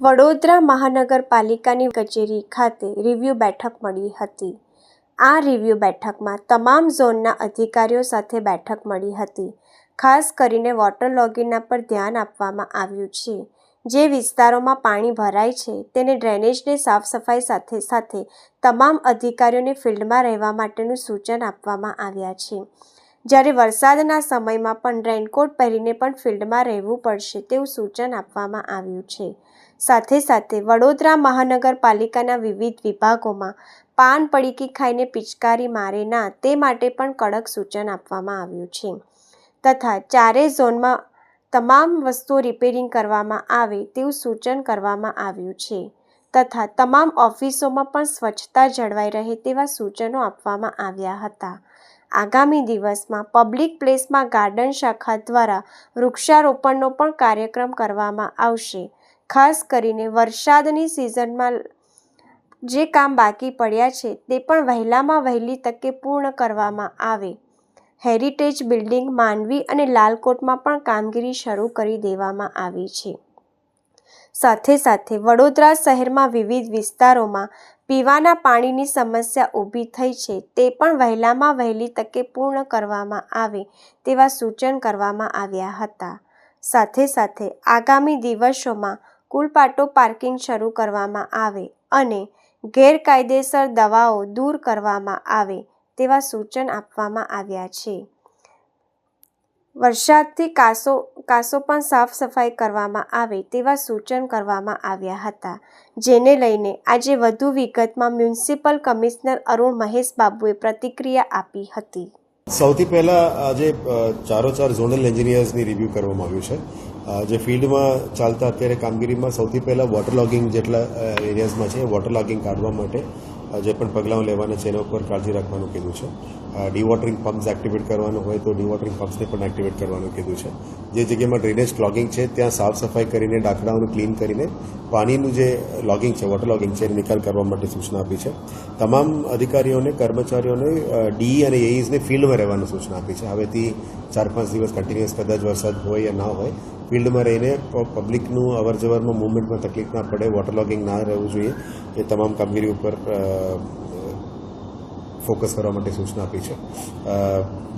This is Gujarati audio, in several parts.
વડોદરા મહાનગરપાલિકાની કચેરી ખાતે રિવ્યૂ બેઠક મળી હતી. આ રિવ્યૂ બેઠકમાં તમામ ઝોનના અધિકારીઓ સાથે બેઠક મળી હતી. ખાસ કરીને વોટર લોગિંગના પર ધ્યાન આપવામાં આવ્યું છે. જે વિસ્તારોમાં પાણી ભરાય છે તેને ડ્રેનેજને સાફ સફાઈ સાથે સાથે તમામ અધિકારીઓને ફિલ્ડમાં રહેવા માટેનું સૂચન આપવામાં આવ્યા છે. જ્યારે વરસાદના સમયમાં પણ રેનકોટ પહેરીને પણ ફિલ્ડમાં રહેવું પડશે તેવું સૂચન આપવામાં આવ્યું છે. સાથે સાથે વડોદરા મહાનગરપાલિકાના વિવિધ વિભાગોમાં પાન પડીકી ખાઈને પિચકારી મારે ના તે માટે પણ કડક સૂચન આપવામાં આવ્યું છે. તથા ચારેય ઝોનમાં તમામ વસ્તુઓ રિપેરિંગ કરવામાં આવે તેવું સૂચન કરવામાં આવ્યું છે. તથા તમામ ઓફિસોમાં પણ સ્વચ્છતા જળવાઈ રહે તેવા સૂચનો આપવામાં આવ્યા હતા. આગામી દિવસમાં પબ્લિક પ્લેસમાં ગાર્ડન શાખા દ્વારા વૃક્ષારોપણનો પણ કાર્યક્રમ કરવામાં આવશે. ખાસ કરીને વરસાદની સિઝનમાં જે કામ બાકી પડ્યા છે તે પણ વહેલામાં વહેલી તકે પૂર્ણ કરવામાં આવે. હેરિટેજ બિલ્ડિંગ માંડવી અને લાલકોટમાં પણ કામગીરી શરૂ કરી દેવામાં આવી છે. સાથે સાથે વડોદરા શહેરમાં વિવિધ વિસ્તારોમાં પીવાના પાણીની સમસ્યા ઊભી થઈ છે તે પણ વહેલામાં વહેલી તકે પૂર્ણ કરવામાં આવે તેવા સૂચન કરવામાં આવ્યા હતા. સાથે સાથે આગામી દિવસોમાં કુલપાટો પાર્કિંગ શરૂ કરવામાં આવે અને ગેરકાયદેસર દવાઓ દૂર કરવામાં આવે તેવા સૂચન આપવામાં આવ્યા છે. વરસાદથી કાસો પણ સાફ સફાઈ કરવામાં આવે તેવા સૂચન કરવામાં આવ્યા હતા. જેને લઈને આજે વધુ વિગતમાં મ્યુનિસિપલ કમિશનર અરુણ મહેશ બાબુએ પ્રતિક્રિયા આપી હતી. સૌથી પહેલાં આજે ચારો ચાર ઝોનલ એન્જિનિયર્સની રિવ્યૂ કરવામાં આવ્યું છે. જે ફિલ્ડમાં ચાલતા અત્યારે કામગીરીમાં સૌથી પહેલાં વોટર લોગિંગ જેટલા એરિયાઝમાં છે વોટર લોગિંગ કાઢવા માટે જે પણ પગલાં લેવાના છે એના ઉપર કાળજી રાખવાનું કીધું છે. ડીવોટરિંગ પમ્પ્સ એક્ટિવેટ કરવાનું હોય તો ડીવોટરિંગ પમ્પ્સને પણ એક્ટિવેટ કરવાનું કીધું છે. જે જગ્યામાં ડ્રેનેજ ક્લોગિંગ છે ત્યાં સાફ સફાઈ કરીને ડાકડાઓનું ક્લીન કરીને પાણીનું જે લોગિંગ છે વોટર લોગિંગ છે એને નિકાલ કરવા માટે સૂચના આપી છે. તમામ અધિકારીઓને કર્મચારીઓને ડીઈ અને એઈઝને ફિલ્ડમાં રહેવાની સૂચના આપી છે. હવેથી 4-5 દિવસ કન્ટિન્યુઅસ કદાચ વરસાદ હોય યા ના હોય ફિલ્ડમાં રહીને પબ્લિકનું અવર જવરમાં મૂવમેન્ટમાં તકલીફ ના પડે વોટર લોગિંગ ના રહેવું જોઈએ એ તમામ કામગીરી ઉપર ફોકસ કરવા માટે સૂચના આપી છે.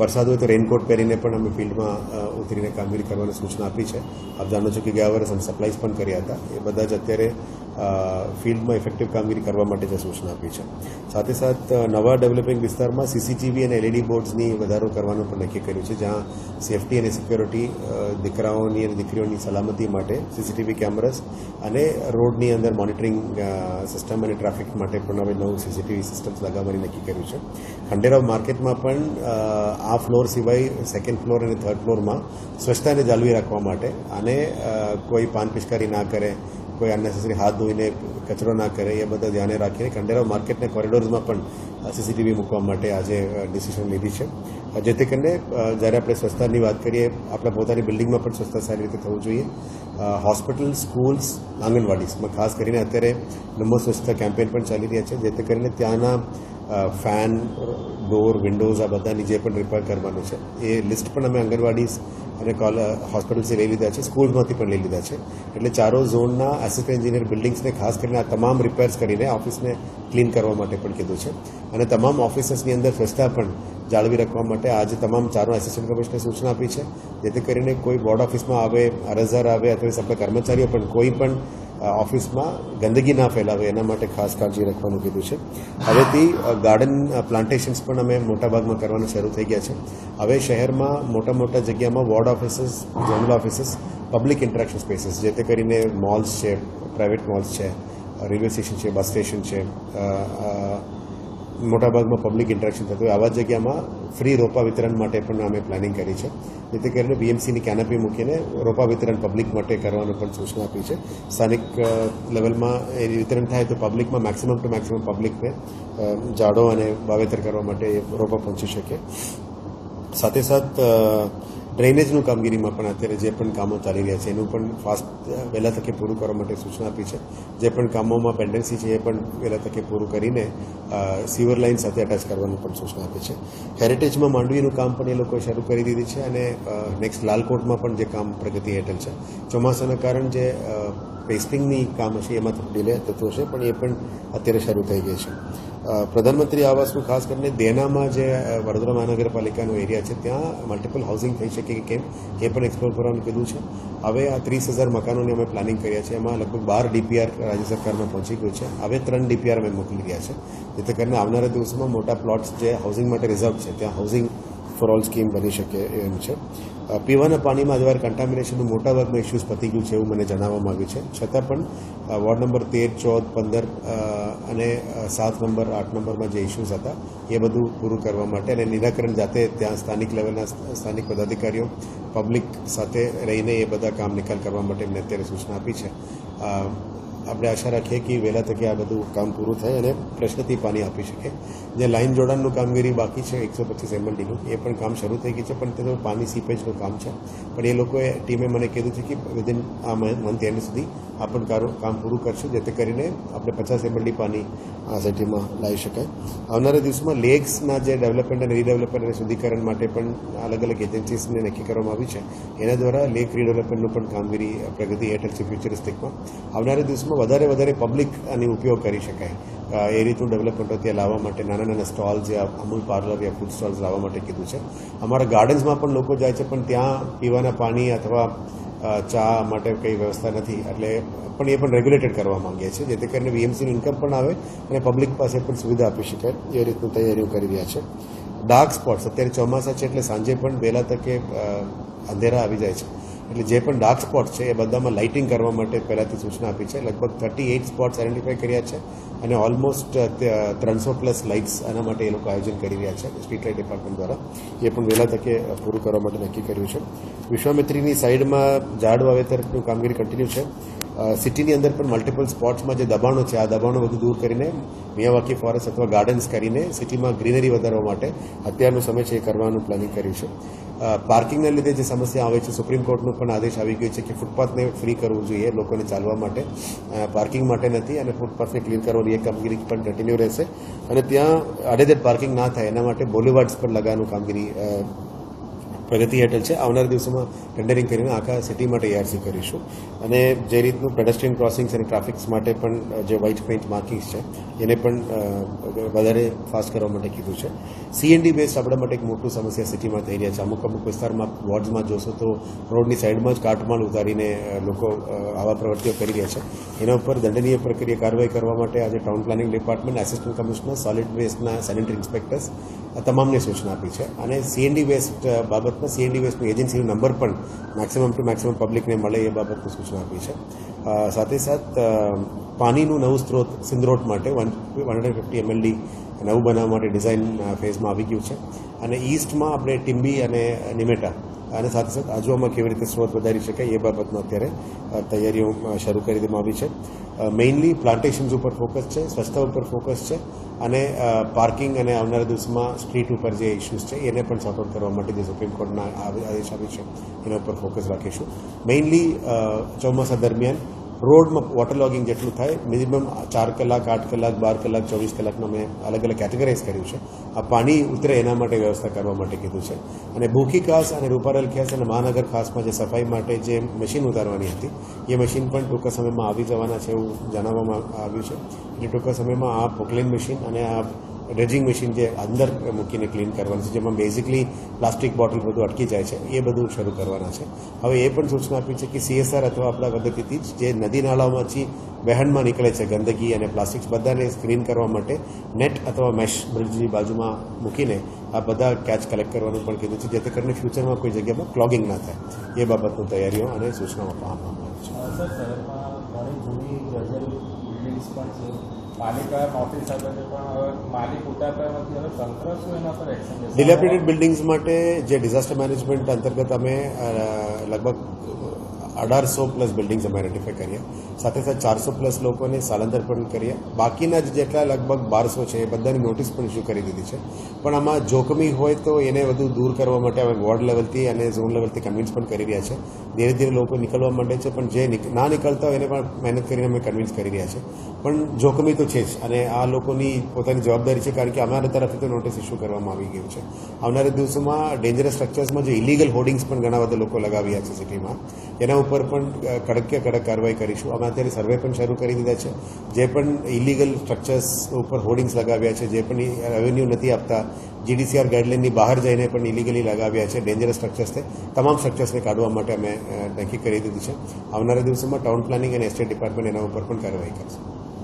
વરસાદ હોય તો રેનકોટ પહેરીને પણ અમે ફિલ્ડમાં ઉતરીને કામગીરી કરવાની સૂચના આપી છે. આપ જાણો છો કે ગયા વર્ષે અમે સપ્લાઈઝ પણ કર્યા હતા એ બધા જ અત્યારે ફિલ્ડમાં ઇફેક્ટિવ કામગીરી કરવા માટે જે સૂચના આપી છે. સાથે સાથે નવા ડેવલપિંગ વિસ્તારમાં સીસીટીવી અને એલઈડી બોર્ડ્સની વધારો કરવાનું પણ નક્કી કર્યું છે જ્યાં સેફટી અને સિક્યોરિટી દીકરાઓની અને દીકરીઓની સલામતી માટે સીસીટીવી કેમેરાસ અને રોડની અંદર મોનિટરિંગ સિસ્ટમ અને ટ્રાફિક માટે પણ હવે નવું સીસીટીવી સિસ્ટમ્સ લગાવવાની નક્કી કર્યું છે. ખંડેરાવ માર્કેટમાં પણ આ ફ્લોર સિવાય સેકન્ડ ફ્લોર અને થર્ડ ફ્લોરમાં સ્વચ્છતાને જાળવી રાખવા માટે અને કોઈ પાન પિચકારી ના કરે કોઈ અનનેસેસરી હાથ ધોઈને કચરો ના કરે એ બધા ધ્યાને રાખીને ખંડેરાવ માર્કેટના કોરિડોર્સમાં પણ સીસીટીવી મૂકવા માટે આજે ડિસિઝન લીધી છે. જેથી કરીને જ્યારે આપણે સ્વચ્છતાની વાત કરીએ આપણા પોતાની બિલ્ડિંગમાં પણ સ્વચ્છતા સારી રીતે થવું જોઈએ. હોસ્પિટલ સ્કૂલ્સ આંગણવાડીમાં ખાસ કરીને અત્યારે નમો સ્વચ્છતા કેમ્પેન પણ ચાલી રહ્યા છે. જેથી કરીને ત્યાંના ફેન ડોર વિન્ડોઝ આ બધાની જે પણ રિપેર કરવાનું છે એ લિસ્ટ પણ અમે આંગણવાડીઝ અને હોસ્પિટલથી લઈ લીધા છે સ્કૂલમાંથી પણ લઈ લીધા છે. એટલે ચારો ઝોનના આસિસ્ટન્ટ એન્જિનિયર બિલ્ડિંગ્સને ખાસ કરીને આ તમામ રિપેર્સ કરીને ઓફિસને ક્લીન કરવા માટે પણ કીધું છે અને તમામ ઓફિસર્સની અંદર સ્વચ્છતા પણ જાળવી રાખવા માટે આજે તમામ ચારો આસિસ્ટન્ટ કમિશનરે સૂચના આપી છે. જેથી કરીને કોઈ બોર્ડ ઓફિસમાં આવે અરજદાર આવે અથવા આપણા કર્મચારીઓ પણ કોઈ પણ ઓફિસમાં ગંદકી ના ફેલાવે એના માટે ખાસ કાળજી રાખવાનું કીધું છે. હવેથી ગાર્ડન પ્લાન્ટેશન્સ પણ અમે મોટાભાગમાં કરવાનું શરૂ થઈ ગયા છે. હવે શહેરમાં મોટા જગ્યામાં ward offices zonal offices public interaction spaces જેથી કરીને મોલ્સ છે પ્રાઇવેટ મોલ્સ છે રેલવે સ્ટેશન છે બસ સ્ટેશન છે મોટાભાગમાં પબ્લિક ઇન્ટરેક્શન થતું હોય આવા જગ્યામાં ફ્રી રોપા વિતરણ માટે પણ અમે પ્લાનિંગ કરી છે. જેથી કરીને બીએમસીની કેનપી મૂકીને રોપા વિતરણ પબ્લિક માટે કરવાનું પણ સૂચના આપી છે. સ્થાનિક લેવલમાં એ વિતરણ થાય તો પબ્લિકમાં મેક્સિમમ ટુ મેક્સિમમ પબ્લિકને ઝાડો અને વાવેતર કરવા માટે એ રોપા પહોંચી શકે. સાથે સાથે ડ્રેનેજનું કામગીરીમાં પણ અત્યારે જે પણ કામો ચાલી રહ્યા છે એનું પણ ફાસ્ટ વહેલા તકે પૂરું કરવા માટે સૂચના આપી છે. જે પણ કામોમાં પેન્ડન્સી છે એ પણ વહેલા તકે પૂરું કરીને સીવર લાઇન સાથે અટેચ કરવાનું પણ સૂચના આપી છે. હેરિટેજમાં માંડવીનું કામ પણ એ લોકોએ શરૂ કરી દીધી છે અને નેક્સ્ટ લાલકોટમાં પણ જે કામ પ્રગતિ હેઠળ છે. ચોમાસાના કારણ જે પેસ્ટિંગની કામ હશે એમાં થોડું ડિલે થતું હશે, પણ એ પણ અત્યારે શરૂ થઈ ગઈ છે. પ્રધાનમંત્રી આવાસનું ખાસ કરીને દેનામાં જે વડોદરા મહાનગરપાલિકાનો એરિયા છે ત્યાં મલ્ટિપલ હાઉસિંગ થઈ શકે કે કેમ એ પણ એક્સપ્લોર કરવાનું કીધું છે. હવે આ 30,000 મકાનોની અમે પ્લાનિંગ કર્યા છે, એમાં લગભગ 12 DPR રાજ્ય સરકારમાં પહોંચી ગયું છે. હવે 3 DPR અમે મોકલી રહ્યા છે, જેથી કરીને આવનારા દિવસોમાં મોટા પ્લોટ્સ જે હાઉસિંગ માટે રિઝર્વ છે ત્યાં હાઉસિંગ ફોર ઓલ સ્કીમ બની શકે એમ છે. પીવાના પાણીમાં હજુ કન્ટામિનેશનનું મોટાભાગના ઇસ્યુઝ પતી ગયું છે એવું મને જણાવવામાં આવ્યું છે. છતાં પણ વોર્ડ નંબર 13, 14, 15 અને 7 નંબર 8 નંબરમાં જે ઇસ્યુઝ હતા એ બધું પૂરું કરવા માટે અને નિરાકરણ જાતે ત્યાં સ્થાનિક લેવલના સ્થાનિક પદાધિકારીઓ પબ્લિક સાથે રહીને એ બધા કામ નિકાલ કરવા માટે એમને અત્યારે સૂચના આપી છે. આપણે આશા રાખીએ કે વહેલા તકે આ બધું કામ પૂરું થાય અને પ્રશ્નથી પાણી આપી શકે. જે લાઇન જોડાણનું કામગીરી બાકી છે 125 MLDનું એ પણ કામ શરૂ થઈ ગઈ છે, પણ તે તો પાણી સીપેજનું કામ છે. પણ એ લોકોએ ટીમે મને કીધું છે કે વિધિન આ મંથ એન્ડ સુધી આ પણ કામ પૂરું કરશું, જેથી કરીને આપણે 50 MLD પાણી આ સિટીમાં લાવી શકાય. આવનારા દિવસોમાં લેક્સના જે ડેવલપમેન્ટ અને રીડેવલપમેન્ટ અને શુદ્ધિકરણ માટે પણ અલગ અલગ એજન્સીસને નક્કી કરવામાં આવી છે. એના દ્વારા લેક રીડેવલપમેન્ટનું પણ કામગીરી પ્રગતિ હેઠળ છે ફ્યુચરિસ્ટિકમાં. આવનારા દિવસમાં વધારે પબ્લિક આની ઉપયોગ કરી શકાય એ રીતનું ડેવલપમેન્ટો ત્યાં લાવવા માટે નાના સ્ટોલ્સ યા અમૂલ પાર્લર યા ફૂડ સ્ટોલ્સ લાવવા માટે કીધું છે. અમારા ગાર્ડન્સમાં પણ લોકો જાય છે, પણ ત્યાં પીવાના પાણી અથવા ચા માટે કંઈ વ્યવસ્થા નથી, એટલે પણ એ પણ રેગ્યુલેટેડ કરવા માંગીએ છીએ, જેથી કરીને VMCનું ઇન્કમ પણ આવે અને પબ્લિક પાસે પણ સુવિધા આપી શકાય એ રીતનું તૈયારીઓ કરી રહ્યા છે. ડાર્ક સ્પોટ્સ અત્યારે ચોમાસા છે એટલે સાંજે પણ વહેલા તકે અંધેરા આવી જાય છે, એટલે જે પણ ડાર્ક સ્પોટ છે એ બધામાં લાઇટિંગ કરવા માટે પહેલાંથી સૂચના આપી છે. લગભગ 38 સ્પોટ્સ આઈડેન્ટિફાઈ કર્યા છે અને ઓલમોસ્ટ 300+ લાઇટ્સ આના માટે એ લોકો આયોજન કરી રહ્યા છે સ્ટ્રીટ લાઇટ ડિપાર્ટમેન્ટ દ્વારા. એ પણ વહેલા તકે પૂરું કરવા માટે નક્કી કર્યું છે. વિશ્વામિત્રીની સાઈડમાં ઝાડ વાવેતરનું કામગીરી કન્ટિન્યુ છે. સિટીની અંદર પણ મલ્ટિપલ સ્પોટ્સમાં જે દબાણો છે આ દબાણો બધું દૂર કરીને મિયાવાકી ફોરેસ્ટ અથવા ગાર્ડન્સ કરીને સિટીમાં ગ્રીનરી વધારવા માટે અત્યારનો સમય છે એ કરવાનું પ્લાનિંગ કર્યું છે. પાર્કિંગના લીધે જે સમસ્યા આવે છે સુપ્રીમ કોર્ટનો પણ આદેશ આવી ગયો છે કે ફૂટપાથને ફ્રી કરવું જોઈએ લોકોને ચાલવા માટે, પાર્કિંગ માટે નથી, અને ફૂટપાથને ક્લીન કરવાની એ કામગીરી પણ કન્ટિન્યુ રહેશે. અને ત્યાં આડેધડ પાર્કિંગ ના થાય એના માટે બોલીવાર્ડ્સ પર લગાવવાનું કામગીરી પ્રગતિ હેઠળ છે. આવનારા દિવસોમાં ટેન્ડરિંગ કરીને આખા સિટી માટે ARC કરીશું. અને જે રીતનું પેડેસ્ટ્રીયન ક્રોસિંગ્સ અને ટ્રાફિક્સ માટે પણ જે વ્હાઇટ પેઇન્ટ માર્કિંગ્સ છે એને પણ વધારે ફાસ્ટ કરવા માટે કીધું છે. CND બેઝ આપણા માટે એક મોટું સમસ્યા સિટીમાં થઈ રહ્યા છે. અમુક વિસ્તારમાં વોર્ડ્સમાં જોશો તો રોડની સાઈડમાં જ કાટમાળ ઉતારીને લોકો આવા પ્રવૃત્તિઓ કરી રહ્યા છે. એના ઉપર દંડનીય પ્રક્રિયા કાર્યવાહી કરવા માટે આજે town planning department, assistant commissioner, solid વેસ્ટના સેનિટરી ઇન્સ્પેક્ટર્સ તમામને સૂચના આપી છે. અને CND વેસ્ટ બાબતમાં CND વેસ્ટની એજન્સીનો નંબર પણ મેક્સિમમ ટુ મેક્સિમમ પબ્લિકને મળે એ બાબતની સૂચના આપી છે. સાથે પાણીનું નવું સ્ત્રોત સિંદરોટ માટે 150 MLD નવું બનાવવા માટે ડિઝાઇન ફેઝમાં આવી ગયું છે. અને ઈસ્ટમાં આપણે ટીમ્બી અને નિમેટા અને સાથે આજુબાજુમાં કેવી રીતે સ્ત્રોત વધારી શકાય એ બાબતમાં અત્યારે તૈયારીઓ શરૂ કરી દેવામાં આવી છે. મેઇનલી પ્લાન્ટેશન્સ ઉપર ફોકસ છે, સ્વચ્છતા ઉપર ફોકસ છે, અને પાર્કિંગ અને આવનારા દિવસમાં સ્ટ્રીટ ઉપર જે ઇસ્યુઝ છે એને પણ સોર્ટ આઉટ કરવા માટે જે સુપ્રીમ કોર્ટના આદેશ આવ્યો છે એના ઉપર ફોકસ રાખીશું. મેઇનલી ચોમાસા દરમિયાન રોડમાં વોટર લોગિંગ જેટલું થાય મિનિમમ 4 કલાક, 8 કલાક, 12 કલાક, 24 કલાકમાં મેં અલગ અલગ કેટેગરાઇઝ કર્યું છે. આ પાણી ઉતરે એના માટે વ્યવસ્થા કરવા માટે કીધું છે. અને ભૂખી ખાસ અને રૂપારેલ ખાસ અને મહાનગર ખાસમાં જે સફાઈ માટે જે મશીન ઉતારવાની હતી એ મશીન પણ ટૂંકા સમયમાં આવી જવાના છે એવું જણાવવામાં આવ્યું છે. એટલે ટૂંકા સમયમાં આ પોકલેન મશીન અને આ ડ્રેજિંગ મશીન જે અંદર મૂકીને ક્લીન કરવાનું છે, જેમાં બેઝિકલી પ્લાસ્ટિક બોટલ બધું અટકી જાય છે, એ બધું શરૂ કરવાના છે. હવે એ પણ સૂચના આપી છે કે CSR અથવા આપણા પદ્ધતિથી જે નદી નાળાઓમાંથી વહેણમાં નીકળે છે ગંદકી અને પ્લાસ્ટિક્સ બધાને સ્ક્રીન કરવા માટે નેટ અથવા મેશ બ્રિજની બાજુમાં મૂકીને આ બધા કેચ કલેક્ટ કરવાનું પણ કીધું છે, જેથી કરીને ફ્યુચરમાં કોઈ જગ્યામાં ક્લોગિંગ ના થાય એ બાબતની તૈયારીઓ અને સૂચનાઓ આપવામાં આવી છે. ડિલેપિડેટેડ બિલ્ડિંગ્સ માટે જે ડિઝાસ્ટર મેનેજમેન્ટ અંતર્ગત અમે લગભગ 1800+ બિલ્ડિંગ્સ અમે આઈડેન્ટિફાઈ કર્યા. સાથે 400+ લોકોને સ્થળાંતર પણ કર્યા. બાકીના જેટલા લગભગ 1200 છે એ બધાની નોટિસ પણ ઇસ્યુ કરી દીધી છે. પણ આમાં જોખમી હોય તો એને વધુ દૂર કરવા માટે અમે વોર્ડ લેવલથી અને ઝોન લેવલથી કન્વિન્સ પણ કરી રહ્યા છે. ધીરે ધીરે લોકો નીકળવા માંડે છે, પણ જે ના નીકળતા હોય એને પણ મહેનત કરીને અમે કન્વિન્સ કરી રહ્યા છે. પણ જોખમી તો છે જ, અને આ લોકોની પોતાની જવાબદારી છે, કારણ કે અમારા તરફથી તો નોટિસ ઇસ્યુ કરવામાં આવી ગયું છે. આવનારા દિવસોમાં ડેન્જરસ સ્ટ્રક્ચર્સમાં જે ઇલીગલ હોર્ડિંગ્સ પણ ઘણા બધા લોકો લગાવ્યા છે સિટીમાં, એના ઉપર પણ કડક કાર્યવાહી કરીશું. અમે અત્યારે સર્વે પણ શરૂ કરી દીધા છે. જે પણ ઇલીગલ સ્ટ્રક્ચર્સ ઉપર હોર્ડિંગ્સ લગાવ્યા છે, જે પણ રેવન્યુ નથી આપતા, GDCR ગાઈડલાઇનની બહાર જઈને પણ ઇલીગલી લગાવ્યા છે ડેન્જરસ સ્ટ્રક્ચર્સ, તમામ સ્ટ્રક્ચર્સને કાઢવા માટે અમે નક્કી કરી દીધું છે. આવનારા દિવસોમાં ટાઉન પ્લાનિંગ અને એસ્ટેટ ડિપાર્ટમેન્ટ એના ઉપર પણ કાર્યવાહી કરશે.